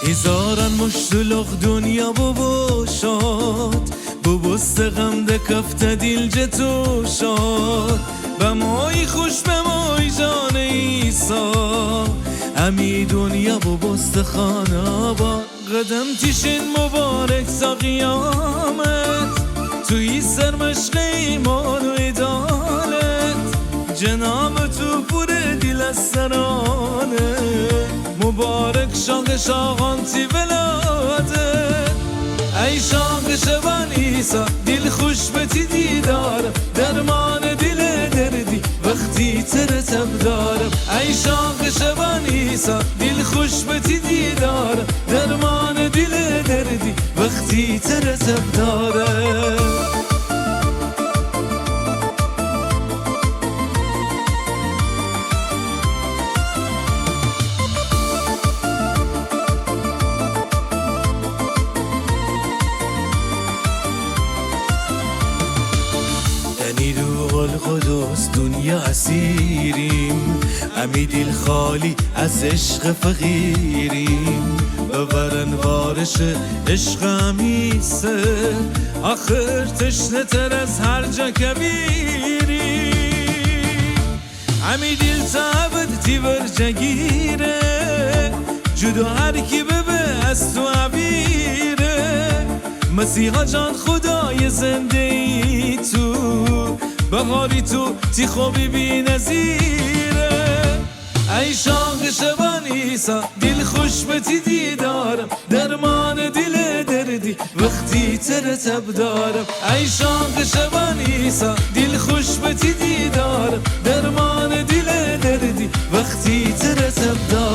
هزاران مشتلق دنیا ببوشاد ببست غم ده کفت دیل جتو شاد بمای خوش بمای جان ایسا امی دنیا ببست خانه با قدم تیشین مبارک تا قیامت توی سر مشق ایمان و عدالت جناب تو پر دل از سرانه مبارک شاق شاقان تی ولادت ای شاق شبان ایسا دل خوش بتی دیدارم درمان دل دردی وقتی ترتب دارم ای شاق شبان ایسا دل خوش بتی دیدارم درمان دل دردی وقتی ترتب دارم روح القدس دنیا اسیریم امی دل خالی از عشق فقیریم ببرن وارش عشق امیسه آخر تشنه تر از هر جا کبیریم امی دل تابد تیور جگیره جدا هر کی ببه از تو عبیره مسیحا جان خدای زنده ای تو بهاری تو تی خوبی بی نظیره ای شاق شبان ایسا دل خوش بتی دیدارم درمان دل دردی وقتی ترتب دارم ای شاق شبان ایسا دل خوش بتی دیدارم درمان دل دردی وقتی ترتب دارم